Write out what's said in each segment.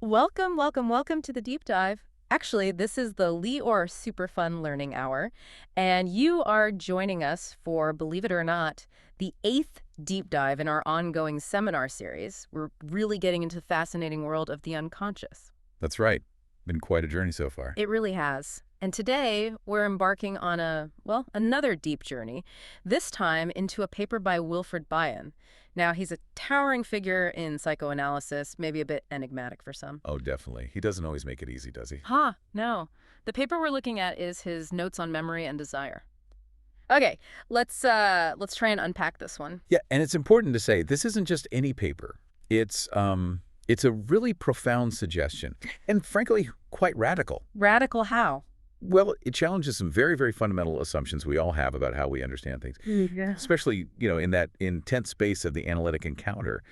Welcome to the deep dive. Actually, this is the Lee or Super Fun Learning Hour, and you are joining us for, believe it or not, the 8th deep dive in our ongoing seminar series. We're really getting into the fascinating world of the unconscious. That's right. Been quite a journey so far. It really has. And today, we're embarking on another deep journey, this time into a paper by Wilfred Bion. Now, he's a towering figure in psychoanalysis, maybe a bit enigmatic for some. Oh, definitely. He doesn't always make it easy, does he? No. The paper we're looking at is his Notes on Memory and Desire. Okay, let's try and unpack this one. Yeah, and it's important to say this isn't just any paper. It's a really profound suggestion, and frankly, quite radical. Radical how? Well, it challenges some very, very fundamental assumptions we all have about how we understand things, Yeah. especially, in that intense space of the analytic encounter.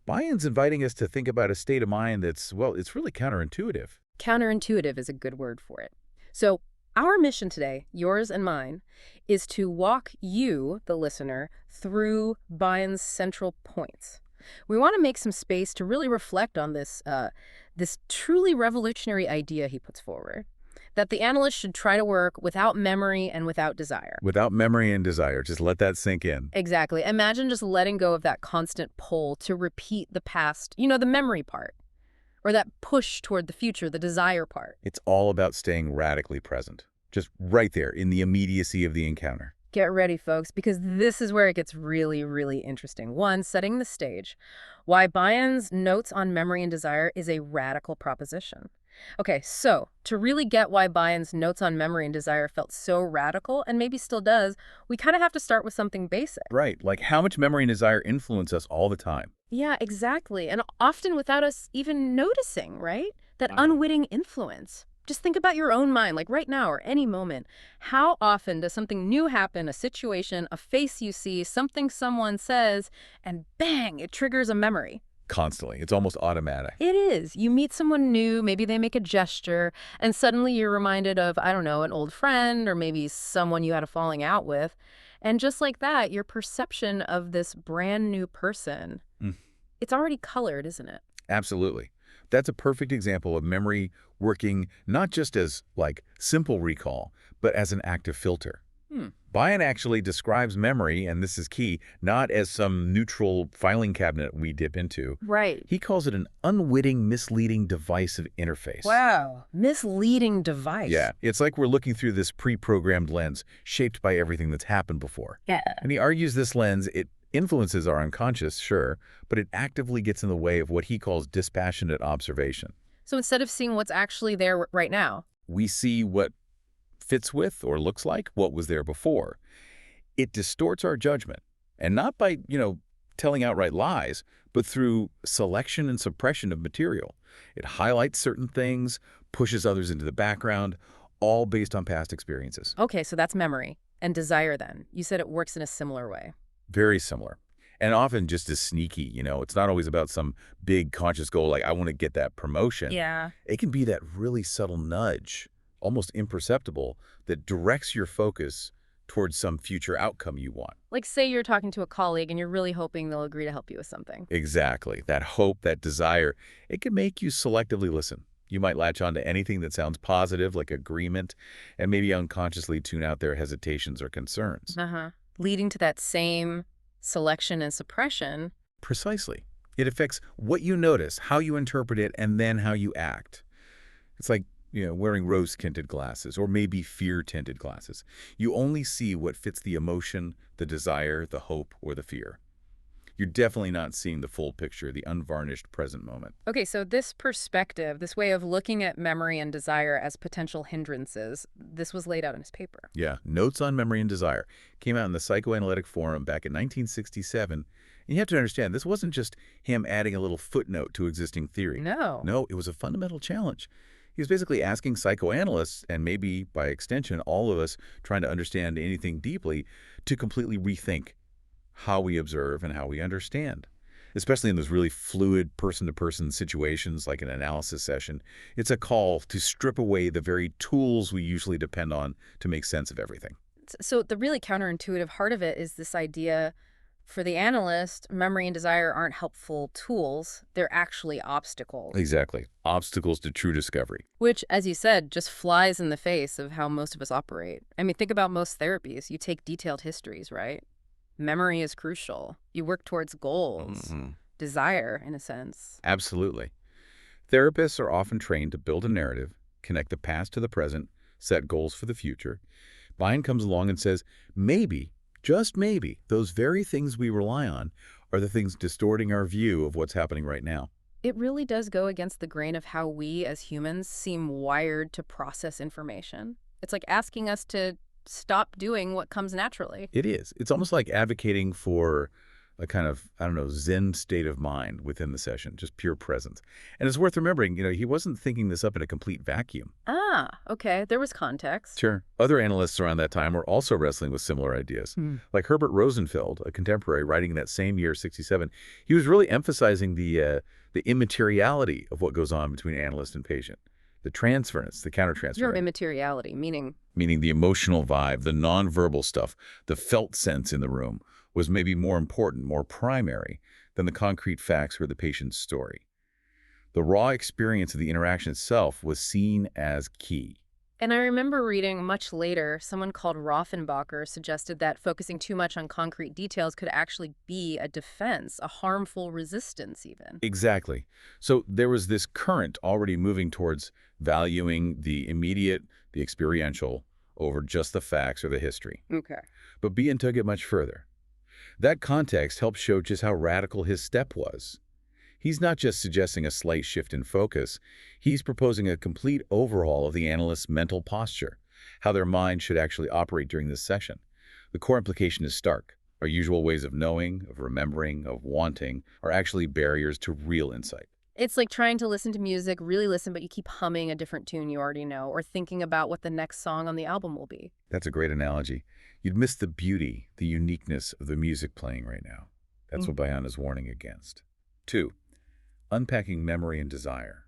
Bion's inviting us to think about a state of mind that's, well, it's really counterintuitive. Counterintuitive is a good word for it. So our mission today, yours and mine, is to walk you, the listener, through Bion's central points. We want to make some space to really reflect on this truly revolutionary idea he puts forward, that the analyst should try to work without memory and without desire. Without memory and desire, just let that sink in. Exactly. Imagine just letting go of that constant pull to repeat the past, the memory part, or that push toward the future, the desire part. It's all about staying radically present, just right there in the immediacy of the encounter. Get ready, folks, because this is where it gets really, really interesting. One, setting the stage. Why Bion's Notes on Memory and Desire is a radical proposition. Okay, so to really get why Bion's Notes on Memory and Desire felt so radical, and maybe still does, we kind of have to start with something basic. Right, like how much memory and desire influence us all the time. Yeah, exactly. And often without us even noticing, right? That unwitting influence. Just think about your own mind, like right now or any moment. How often does something new happen, a situation, a face you see, something someone says, and bang, it triggers a memory? Constantly. It's almost automatic. It is. You meet someone new, maybe they make a gesture, and suddenly you're reminded of, I don't know, an old friend or maybe someone you had a falling out with. And just like that, your perception of this brand new person, it's already colored, isn't it? Absolutely. That's a perfect example of memory working not just as, like, simple recall, but as an active filter. Bion actually describes memory, and this is key, not as some neutral filing cabinet we dip into. Right. He calls it an unwitting, misleading device of interface. Wow. Misleading device. Yeah, it's like we're looking through this pre-programmed lens shaped by everything that's happened before. Yeah. And he argues this lens, it influences our unconscious, sure, but it actively gets in the way of what he calls dispassionate observation. So instead of seeing what's actually there right now, We see what fits with or looks like what was there before. It distorts our judgment, and not by, telling outright lies, but through selection and suppression of material. It highlights certain things, pushes others into the background, all based on past experiences. okay, so that's memory. And desire then. You said it works in a similar way. Very similar. And often just as sneaky, it's not always about some big conscious goal like I want to get that promotion. Yeah. It can be that really subtle nudge, almost imperceptible, that directs your focus towards some future outcome you want. Like say you're talking to a colleague and you're really hoping they'll agree to help you with something. Exactly. That hope, that desire, it can make you selectively listen. You might latch on to anything that sounds positive, like agreement, and maybe unconsciously tune out their hesitations or concerns. Leading to that same selection and suppression. Precisely. It affects what you notice, how you interpret it, and then how you act. It's like, wearing rose-tinted glasses or maybe fear-tinted glasses. You only see what fits the emotion, the desire, the hope, or the fear. You're definitely not seeing the full picture, the unvarnished present moment. Okay, so this perspective, this way of looking at memory and desire as potential hindrances, this was laid out in his paper. Yeah, Notes on Memory and Desire came out in the Psychoanalytic Forum back in 1967. And you have to understand, this wasn't just him adding a little footnote to existing theory. No. No, it was a fundamental challenge. He was basically asking psychoanalysts, and maybe by extension all of us trying to understand anything deeply, to completely rethink how we observe and how we understand. Especially in those really fluid person-to-person situations like an analysis session, it's a call to strip away the very tools we usually depend on to make sense of everything. So the really counterintuitive heart of it is this idea For the analyst, memory and desire aren't helpful tools. They're actually obstacles. Exactly. Obstacles to true discovery. Which, as you said, just flies in the face of how most of us operate. I mean, think about most therapies. You take detailed histories, right? Memory is crucial. You work towards goals. Desire, in a sense. Absolutely. Therapists are often trained to build a narrative, connect the past to the present, set goals for the future. Bion comes along and says, maybe, just maybe, those very things we rely on are the things distorting our view of what's happening right now. It really does go against the grain of how we as humans seem wired to process information. It's like asking us to stop doing what comes naturally. It is. It's almost like advocating for a kind of, I don't know, Zen state of mind within the session, just pure presence. And it's worth remembering, he wasn't thinking this up in a complete vacuum. Ah, okay. There was context. Sure. Other analysts around that time were also wrestling with similar ideas. Like Herbert Rosenfeld, a contemporary writing in that same year, 1967, he was really emphasizing the immateriality of what goes on between analyst and patient. The transference, the countertransference. Your immateriality, meaning? Meaning the emotional vibe, the nonverbal stuff, the felt sense in the room was maybe more important, more primary than the concrete facts or the patient's story. The raw experience of the interaction itself was seen as key. And I remember reading much later, someone called Rauffenbacher suggested that focusing too much on concrete details could actually be a defense, a harmful resistance even. Exactly. So there was this current already moving towards valuing the immediate, the experiential, over just the facts or the history. Okay. But Bion took it much further. That context helps show just how radical his step was. He's not just suggesting a slight shift in focus, he's proposing a complete overhaul of the analyst's mental posture, how their mind should actually operate during this session. The core implication is stark. Our usual ways of knowing, of remembering, of wanting are actually barriers to real insight. It's like trying to listen to music, really listen, but you keep humming a different tune you already know, or thinking about what the next song on the album will be. That's a great analogy. You'd miss the beauty, the uniqueness of the music playing right now. That's what Bion is warning against. 2. Unpacking memory and desire.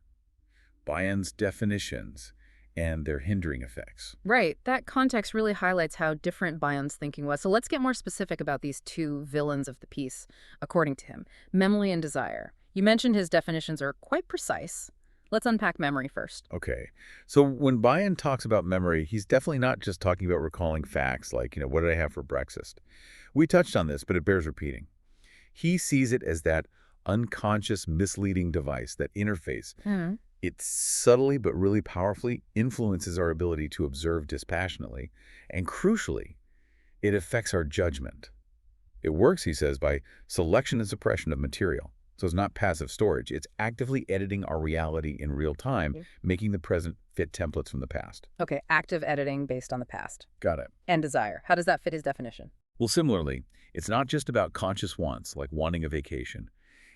Bion's definitions and their hindering effects. Right. That context really highlights how different Bion's thinking was. So let's get more specific about these two villains of the piece, according to him. Memory and desire. You mentioned his definitions are quite precise. Let's unpack memory first. Okay. So when Bion talks about memory, he's definitely not just talking about recalling facts like, what did I have for breakfast? We touched on this, but it bears repeating. He sees it as that unconscious misleading device, that interface. It subtly but really powerfully influences our ability to observe dispassionately, and crucially, it affects our judgment. It works, he says, by selection and suppression of material. So it's not passive storage. It's actively editing our reality in real time, making the present fit templates from the past. Okay, active editing based on the past. Got it. And desire. How does that fit his definition? Well, similarly, it's not just about conscious wants, like wanting a vacation.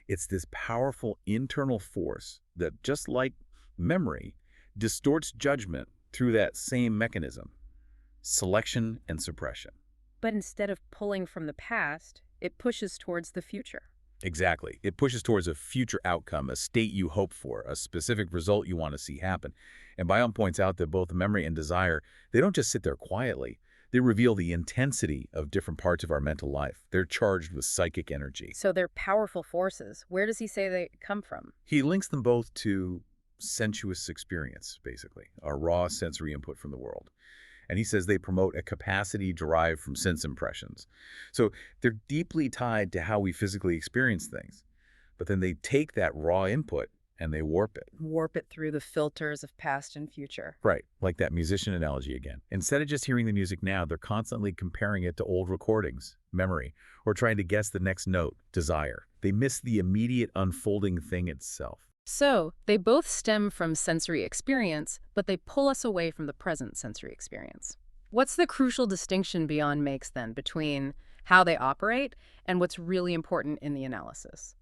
It's this powerful internal force that, just like memory, distorts judgment through that same mechanism, selection and suppression. But instead of pulling from the past, it pushes towards the future. Exactly. It pushes towards a future outcome, a state you hope for, a specific result you want to see happen. And Bion points out that both memory and desire, they don't just sit there quietly. They reveal the intensity of different parts of our mental life. They're charged with psychic energy. So they're powerful forces. Where does he say they come from? He links them both to sensuous experience, basically, our raw sensory input from the world. And he says they promote a capacity derived from sense impressions. So they're deeply tied to how we physically experience things. But then they take that raw input and they warp it. Warp it through the filters of past and future. Right, like that musician analogy again. Instead of just hearing the music now, they're constantly comparing it to old recordings, memory, or trying to guess the next note, desire. They miss the immediate unfolding thing itself. So, they both stem from sensory experience, but they pull us away from the present sensory experience. What's the crucial distinction Bion makes, then, between how they operate and what's really important in the analysis?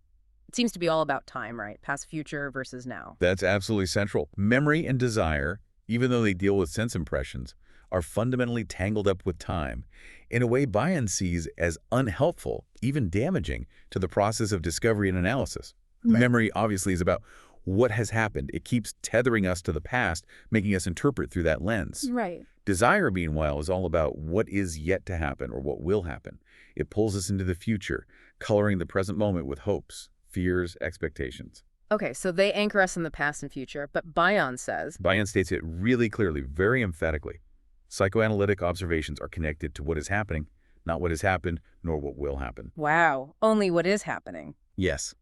It seems to be all about time, right? Past, future versus now. That's absolutely central. Memory and desire, even though they deal with sense impressions, are fundamentally tangled up with time in a way Bion sees as unhelpful, even damaging, to the process of discovery and analysis. Right. Memory obviously is about what has happened. It keeps tethering us to the past, making us interpret through that lens. Right. Desire, meanwhile, is all about what is yet to happen or what will happen. It pulls us into the future, coloring the present moment with hopes, fears, expectations. Okay, so they anchor us in the past and future, but Bion says, Bion states it really clearly, very emphatically. Psychoanalytic observations are connected to what is happening, not what has happened, nor what will happen. wow, only what is happening. Yes.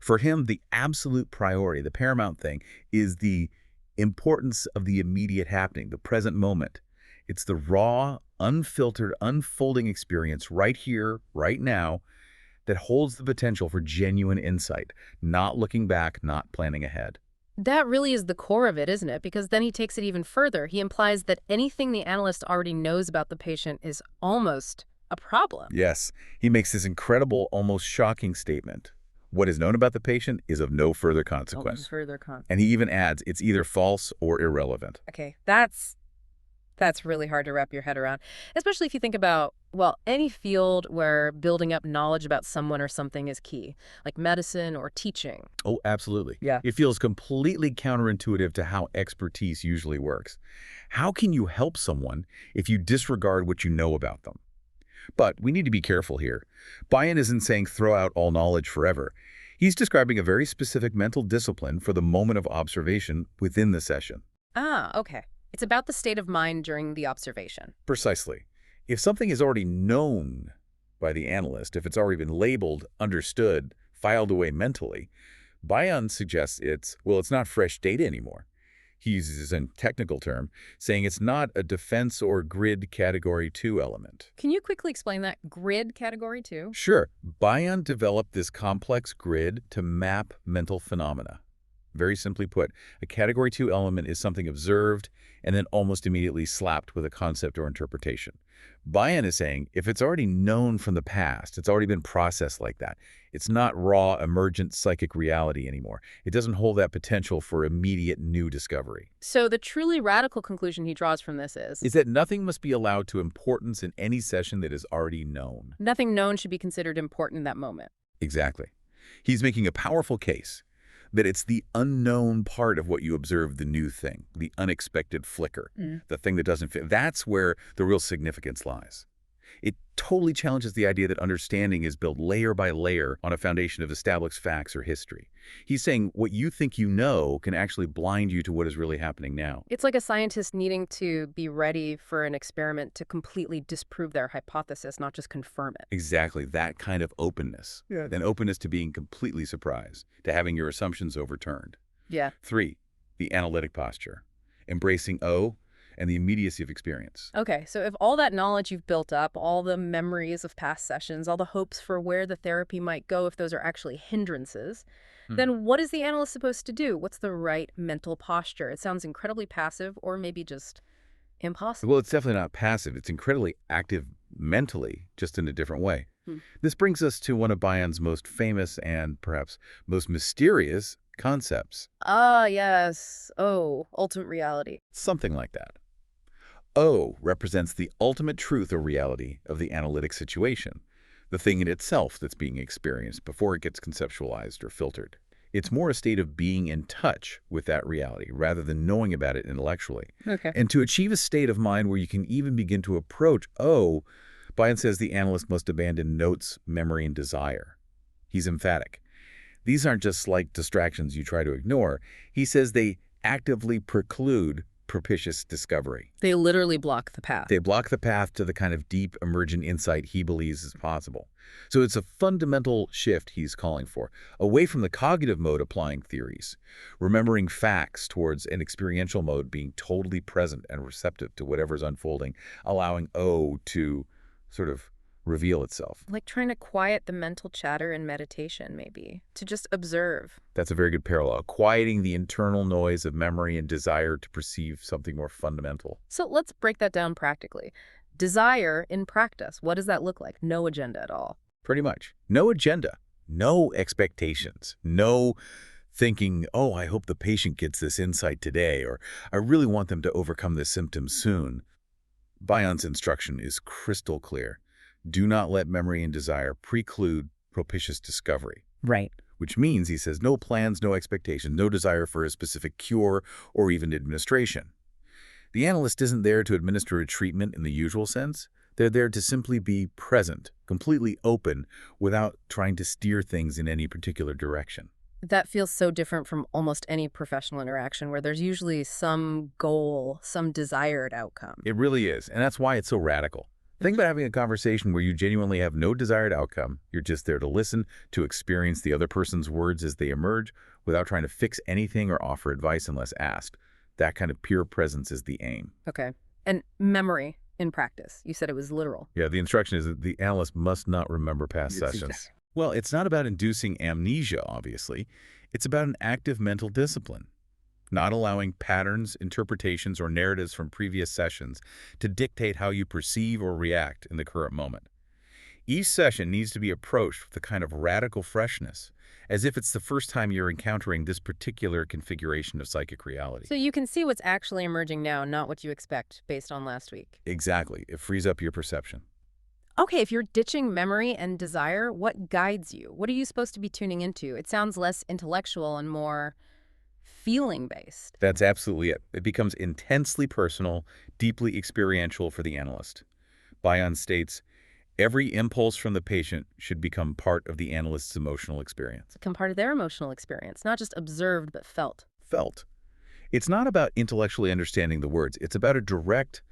For him, the absolute priority, the paramount thing, is the importance of the immediate happening, the present moment. It's the raw, unfiltered, unfolding experience right here, right now, that holds the potential for genuine insight, not looking back, not planning ahead. That really is the core of it, isn't it? Because then he takes it even further. He implies that anything the analyst already knows about the patient is almost a problem. Yes, he makes this incredible, almost shocking statement. What is known about the patient is of no further consequence. And he even adds, it's either false or irrelevant. Okay, that's really hard to wrap your head around, especially if you think about, well, any field where building up knowledge about someone or something is key, like medicine or teaching. Oh, absolutely. Yeah. It feels completely counterintuitive to how expertise usually works. How can you help someone if you disregard what you know about them? But we need to be careful here. Bion isn't saying throw out all knowledge forever. He's describing a very specific mental discipline for the moment of observation within the session. Ah, okay. It's about the state of mind during the observation. Precisely. If something is already known by the analyst, if it's already been labeled, understood, filed away mentally, Bion suggests it's not fresh data anymore. He uses a technical term, saying it's not a defense or grid category 2 element. Can you quickly explain that grid category 2? Sure. Bion developed this complex grid to map mental phenomena. Very simply put, a category 2 element is something observed and then almost immediately slapped with a concept or interpretation. Bion is saying if it's already known from the past, it's already been processed like that, it's not raw, emergent psychic reality anymore. It doesn't hold that potential for immediate new discovery. So the truly radical conclusion he draws from this is That nothing must be allowed to importance in any session that is already known. nothing known should be considered important in that moment. Exactly. He's making a powerful case that it's the unknown part of what you observe, the new thing, the unexpected flicker, the thing that doesn't fit. That's where the real significance lies. It totally challenges the idea that understanding is built layer by layer on a foundation of established facts or history. He's saying what you think you know can actually blind you to what is really happening now. It's like a scientist needing to be ready for an experiment to completely disprove their hypothesis, not just confirm it. Exactly, that kind of openness. Yeah. An openness to being completely surprised, to having your assumptions overturned. Yeah. 3, the analytic posture. Embracing O and the immediacy of experience. Okay, so if all that knowledge you've built up, all the memories of past sessions, all the hopes for where the therapy might go if those are actually hindrances, then what is the analyst supposed to do? What's the right mental posture? It sounds incredibly passive or maybe just impossible. Well, it's definitely not passive. It's incredibly active mentally, just in a different way. This brings us to one of Bion's most famous and perhaps most mysterious concepts. Ah, yes. Oh, ultimate reality. Something like that. O represents the ultimate truth or reality of the analytic situation, the thing in itself that's being experienced before it gets conceptualized or filtered. It's more a state of being in touch with that reality rather than knowing about it intellectually. Okay. And to achieve a state of mind where you can even begin to approach O, Bion says the analyst must abandon notes, memory, and desire. He's emphatic. These aren't just like distractions you try to ignore. He says they actively preclude propitious discovery. They literally block the path. They block the path to the kind of deep, emergent insight he believes is possible. So it's a fundamental shift he's calling for, away from the cognitive mode applying theories, remembering facts towards an experiential mode being totally present and receptive to whatever's unfolding, allowing O to sort of reveal itself. Like trying to quiet the mental chatter in meditation, maybe, to just observe. That's a very good parallel, quieting the internal noise of memory and desire to perceive something more fundamental. So let's break that down practically. Desire in practice, what does that look like? No agenda at all. Pretty much. No agenda, no expectations, no thinking, oh, I hope the patient gets this insight today, or I really want them to overcome this symptom soon. Bion's instruction is crystal clear. Do not let memory and desire preclude propitious discovery. Right. Which means, he says, no plans, no expectations, no desire for a specific cure or even administration. The analyst isn't there to administer a treatment in the usual sense, They're there to simply be present, completely open, without trying to steer things in any particular direction. That feels so different from almost any professional interaction where there's usually some goal, some desired outcome. It really is, and that's why it's so radical. Think about having a conversation where you genuinely have no desired outcome. You're just there to listen, to experience the other person's words as they emerge, without trying to fix anything or offer advice unless asked. That kind of pure presence is the aim. Okay. And memory in practice. You said it was literal. Yeah, the instruction is that the analyst must not remember past sessions. Well, it's not about inducing amnesia, obviously. It's about an active mental discipline, not allowing patterns, interpretations, or narratives from previous sessions to dictate how you perceive or react in the current moment. Each session needs to be approached with a kind of radical freshness, as if it's the first time you're encountering this particular configuration of psychic reality. So you can see what's actually emerging now, not what you expect based on last week. Exactly. It frees up your perception. Okay, if you're ditching memory and desire, what guides you? What are you supposed to be tuning into? It sounds less intellectual and more feeling-based. That's absolutely it. It becomes intensely personal, deeply experiential for the analyst. Bion states, every impulse from the patient should become part of the analyst's emotional experience. Become part of their emotional experience, not just observed but felt. Felt. It's not about intellectually understanding the words. It's about a direct,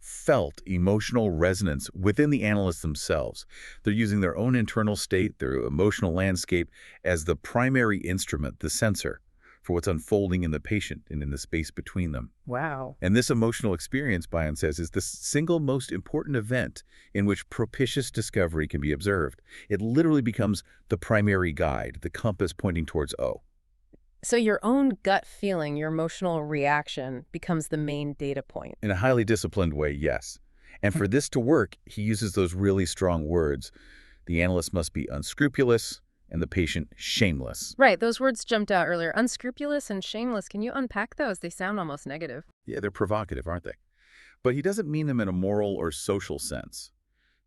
felt emotional resonance within the analysts themselves. They're using their own internal state, their emotional landscape, as the primary instrument, the sensor, for what's unfolding in the patient and in the space between them. Wow. And this emotional experience, Bion says, is the single most important event in which propitious discovery can be observed. It literally becomes the primary guide, the compass pointing towards O. So your own gut feeling, your emotional reaction, becomes the main data point. In a highly disciplined way, yes. And for this to work, he uses those really strong words. The analyst must be unscrupulous and the patient shameless. Right, those words jumped out earlier. Unscrupulous and shameless. Can you unpack those? They sound almost negative. Yeah, they're provocative, aren't they? But he doesn't mean them in a moral or social sense.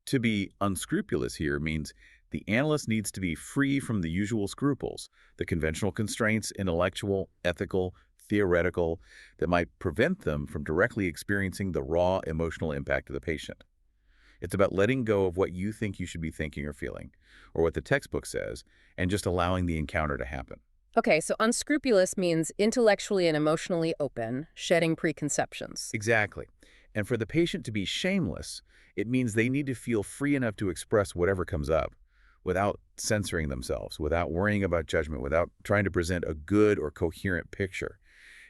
To be unscrupulous here means the analyst needs to be free from the usual scruples, the conventional constraints, intellectual, ethical, theoretical, that might prevent them from directly experiencing the raw emotional impact of the patient. It's about letting go of what you think you should be thinking or feeling, or what the textbook says, and just allowing the encounter to happen. Okay, so unscrupulous means intellectually and emotionally open, shedding preconceptions. Exactly. And for the patient to be shameless, it means they need to feel free enough to express whatever comes up, without censoring themselves, without worrying about judgment, without trying to present a good or coherent picture.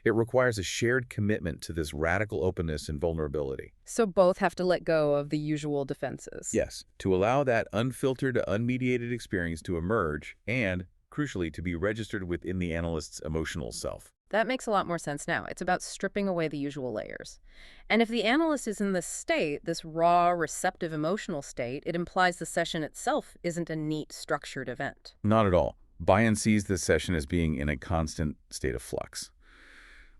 It requires a shared commitment to this radical openness and vulnerability. So both have to let go of the usual defenses. Yes, to allow that unfiltered, unmediated experience to emerge and, crucially, to be registered within the analyst's emotional self. That makes a lot more sense now. It's about stripping away the usual layers. And if the analyst is in this state, this raw, receptive emotional state, it implies the session itself isn't a neat, structured event. Not at all. Bion sees this session as being in a constant state of flux.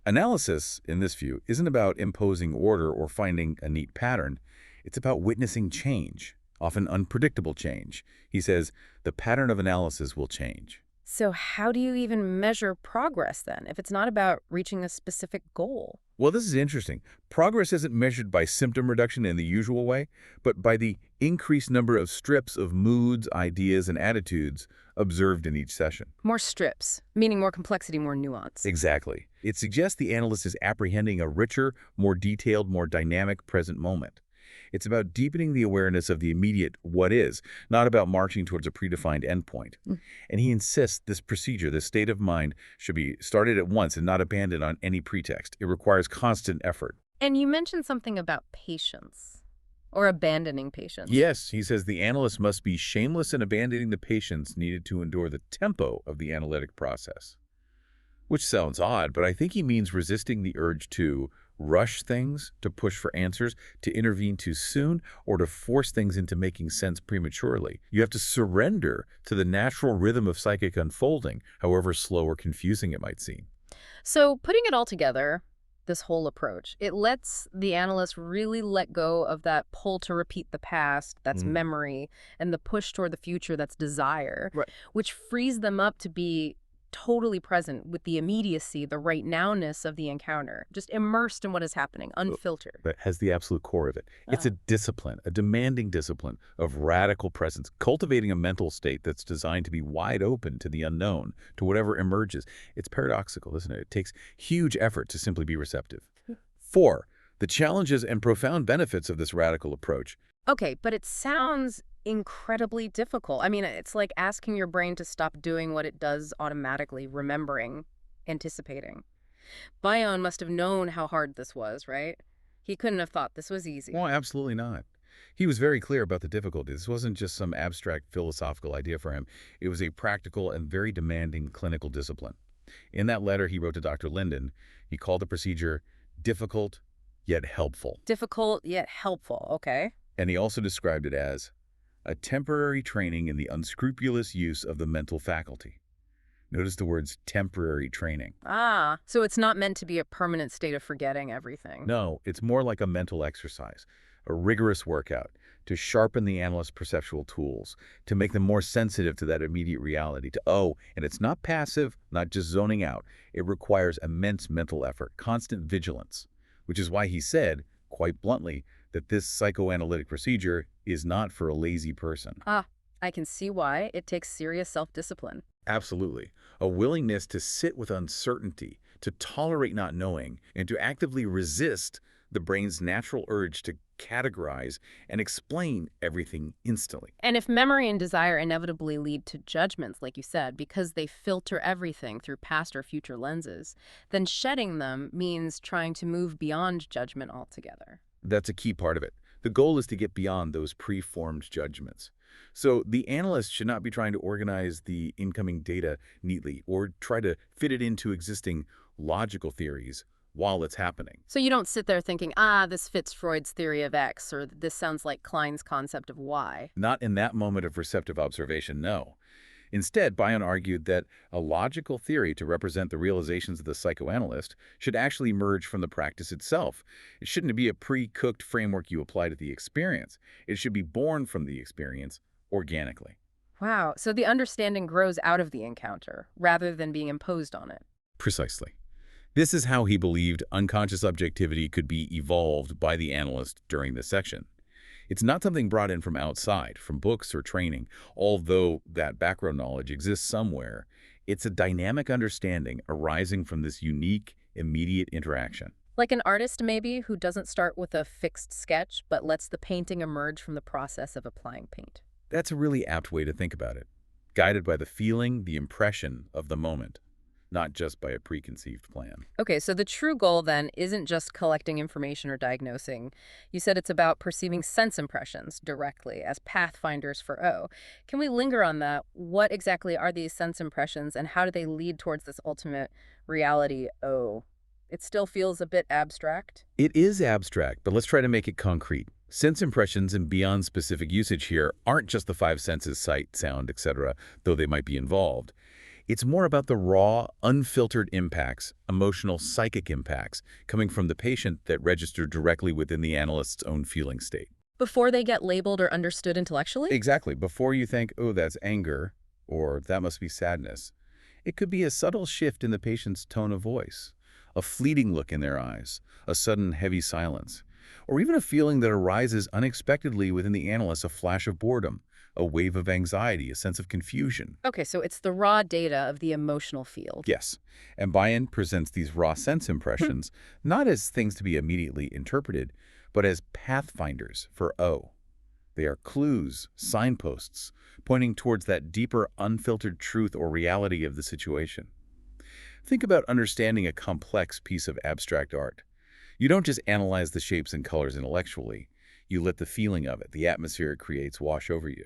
Analysis, in this view, isn't about imposing order or finding a neat pattern. It's about witnessing change, often unpredictable change. He says, the pattern of analysis will change. So how do you even measure progress then, if it's not about reaching a specific goal? Well, this is interesting. Progress isn't measured by symptom reduction in the usual way, but by the increased number of strips of moods, ideas, and attitudes observed in each session. More strips, meaning more complexity, more nuance. Exactly. It suggests the analyst is apprehending a richer, more detailed, more dynamic present moment. It's about deepening the awareness of the immediate what is, not about marching towards a predefined endpoint. And he insists this procedure, this state of mind, should be started at once and not abandoned on any pretext. It requires constant effort. And you mentioned something about patience, or abandoning patience. Yes, he says the analyst must be shameless in abandoning the patience needed to endure the tempo of the analytic process. Which sounds odd, but I think he means resisting the urge to rush things, to push for answers, to intervene too soon, or to force things into making sense prematurely. You have to surrender to the natural rhythm of psychic unfolding, however slow or confusing it might seem. So putting it all together, this whole approach, it lets the analyst really let go of that pull to repeat the past, that's memory, and the push toward the future, that's desire, Right. which frees them up to be totally present with the immediacy, the right nowness of the encounter, just immersed in what is happening, unfiltered. That has the absolute core of it. It's a discipline, a demanding discipline of radical presence, cultivating a mental state that's designed to be wide open to the unknown, to whatever emerges. It's paradoxical, isn't it? It takes huge effort to simply be receptive. 4, the challenges and profound benefits of this radical approach. Okay, but it sounds incredibly difficult. I mean, it's like asking your brain to stop doing what it does automatically, remembering, anticipating. Bion must have known how hard this was, right? He couldn't have thought this was easy. Well, absolutely not. He was very clear about the difficulty. This wasn't just some abstract philosophical idea for him. It was a practical and very demanding clinical discipline. In that letter he wrote to Dr. Linden, he called the procedure difficult yet helpful. Difficult yet helpful, okay. And he also described it as a temporary training in the unscrupulous use of the mental faculty. Notice the words temporary training. Ah, so it's not meant to be a permanent state of forgetting everything. No, it's more like a mental exercise, a rigorous workout to sharpen the analyst's perceptual tools, to make them more sensitive to that immediate reality, and it's not passive, not just zoning out. It requires immense mental effort, constant vigilance, which is why he said, quite bluntly, that this psychoanalytic procedure is not for a lazy person. Ah, I can see why. It takes serious self-discipline. Absolutely. A willingness to sit with uncertainty, to tolerate not knowing, and to actively resist the brain's natural urge to categorize and explain everything instantly. And if memory and desire inevitably lead to judgments, like you said, because they filter everything through past or future lenses, then shedding them means trying to move beyond judgment altogether. That's a key part of it. The goal is to get beyond those preformed judgments. So the analyst should not be trying to organize the incoming data neatly or try to fit it into existing logical theories while it's happening. So you don't sit there thinking, this fits Freud's theory of X, or this sounds like Klein's concept of Y. Not in that moment of receptive observation, no. Instead, Bion argued that a logical theory to represent the realizations of the psychoanalyst should actually emerge from the practice itself. It shouldn't be a pre-cooked framework you apply to the experience. It should be born from the experience organically. Wow, so the understanding grows out of the encounter, rather than being imposed on it. Precisely. This is how he believed unconscious objectivity could be evolved by the analyst during this section. It's not something brought in from outside, from books or training, although that background knowledge exists somewhere. It's a dynamic understanding arising from this unique, immediate interaction. Like an artist, maybe, who doesn't start with a fixed sketch, but lets the painting emerge from the process of applying paint. That's a really apt way to think about it, guided by the feeling, the impression of the moment, not just by a preconceived plan. Okay, so the true goal then isn't just collecting information or diagnosing. You said it's about perceiving sense impressions directly as pathfinders for O. Can we linger on that? What exactly are these sense impressions and how do they lead towards this ultimate reality O? It still feels a bit abstract. It is abstract, but let's try to make it concrete. Sense impressions and beyond specific usage here aren't just the 5 senses, sight, sound, etc., though they might be involved. It's more about the raw, unfiltered impacts, emotional, psychic impacts, coming from the patient that register directly within the analyst's own feeling state. Before they get labeled or understood intellectually? Exactly. Before you think, oh, that's anger, or that must be sadness. It could be a subtle shift in the patient's tone of voice, a fleeting look in their eyes, a sudden heavy silence, or even a feeling that arises unexpectedly within the analyst, a flash of boredom, a wave of anxiety, a sense of confusion. Okay, so it's the raw data of the emotional field. Yes, and Bion presents these raw sense impressions not as things to be immediately interpreted, but as pathfinders for O. They are clues, signposts, pointing towards that deeper, unfiltered truth or reality of the situation. Think about understanding a complex piece of abstract art. You don't just analyze the shapes and colors intellectually. You let the feeling of it, the atmosphere it creates, wash over you.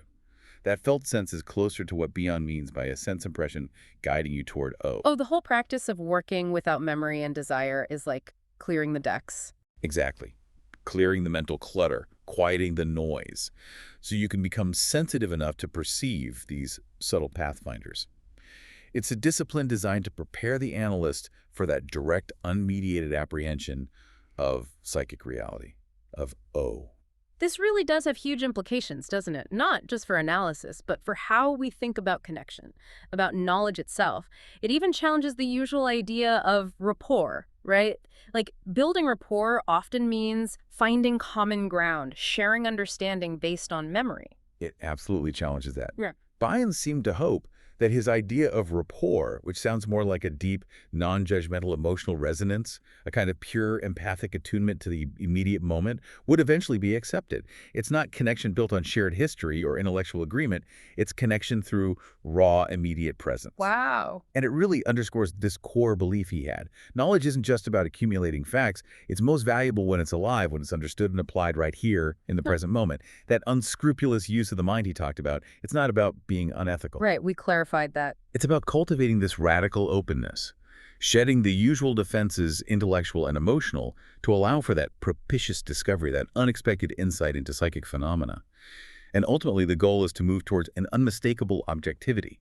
That felt sense is closer to what Bion means by a sense impression guiding you toward O. Oh, the whole practice of working without memory and desire is like clearing the decks. Exactly. Clearing the mental clutter, quieting the noise, so you can become sensitive enough to perceive these subtle pathfinders. It's a discipline designed to prepare the analyst for that direct, unmediated apprehension of psychic reality, of O. This really does have huge implications, doesn't it? Not just for analysis, but for how we think about connection, about knowledge itself. It even challenges the usual idea of rapport, right? Like, building rapport often means finding common ground, sharing understanding based on memory. It absolutely challenges that. Yeah. Bion seemed to hope that his idea of rapport, which sounds more like a deep, non-judgmental emotional resonance, a kind of pure empathic attunement to the immediate moment, would eventually be accepted. It's not connection built on shared history or intellectual agreement. It's connection through raw, immediate presence. Wow. And it really underscores this core belief he had. Knowledge isn't just about accumulating facts. It's most valuable when it's alive, when it's understood and applied right here in the present moment. That unscrupulous use of the mind he talked about, it's not about being unethical. Right, we clarified that. It's about cultivating this radical openness, shedding the usual defenses, intellectual and emotional, to allow for that propitious discovery, that unexpected insight into psychic phenomena. And ultimately, the goal is to move towards an unmistakable objectivity,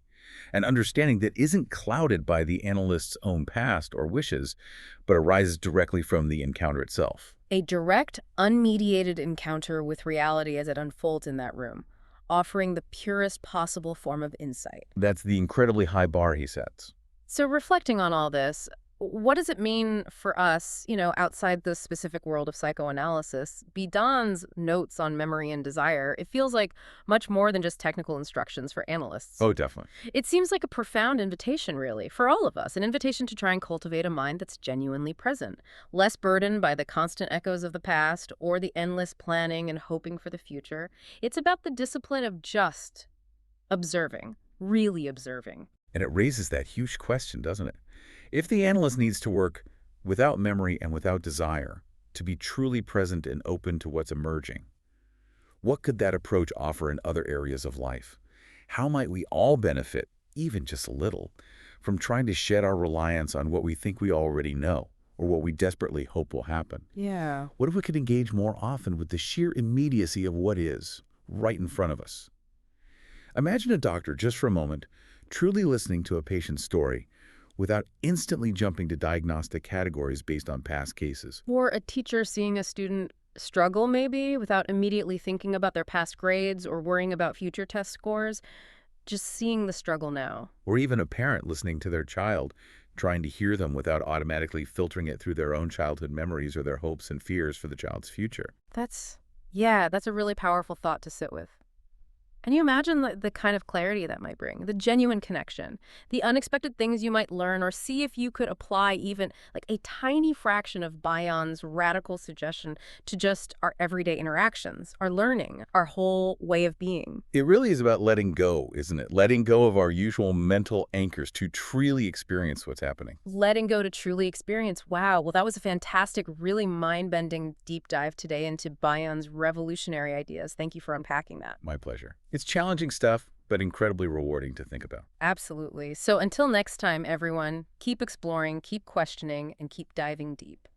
an understanding that isn't clouded by the analyst's own past or wishes, but arises directly from the encounter itself. A direct, unmediated encounter with reality as it unfolds in that room, offering the purest possible form of insight. That's the incredibly high bar he sets. So reflecting on all this, what does it mean for us, outside the specific world of psychoanalysis? Bidon's notes on memory and desire, it feels like much more than just technical instructions for analysts. Oh, definitely. It seems like a profound invitation, really, for all of us, an invitation to try and cultivate a mind that's genuinely present, less burdened by the constant echoes of the past or the endless planning and hoping for the future. It's about the discipline of just observing, really observing. And it raises that huge question, doesn't it? If the analyst needs to work without memory and without desire, to be truly present and open to what's emerging, what could that approach offer in other areas of life? How might we all benefit, even just a little, from trying to shed our reliance on what we think we already know or what we desperately hope will happen? Yeah. What if we could engage more often with the sheer immediacy of what is, right in front of us? Imagine a doctor, just for a moment, truly listening to a patient's story without instantly jumping to diagnostic categories based on past cases. Or a teacher seeing a student struggle, maybe, without immediately thinking about their past grades or worrying about future test scores, just seeing the struggle now. Or even a parent listening to their child, trying to hear them without automatically filtering it through their own childhood memories or their hopes and fears for the child's future. That's a really powerful thought to sit with. Can you imagine the kind of clarity that might bring, the genuine connection, the unexpected things you might learn, or see if you could apply even like a tiny fraction of Bion's radical suggestion to just our everyday interactions, our learning, our whole way of being? It really is about letting go, isn't it? Letting go of our usual mental anchors to truly experience what's happening. Letting go to truly experience. Wow. Well, that was a fantastic, really mind-bending deep dive today into Bion's revolutionary ideas. Thank you for unpacking that. My pleasure. It's challenging stuff, but incredibly rewarding to think about. Absolutely. So until next time, everyone, keep exploring, keep questioning, and keep diving deep.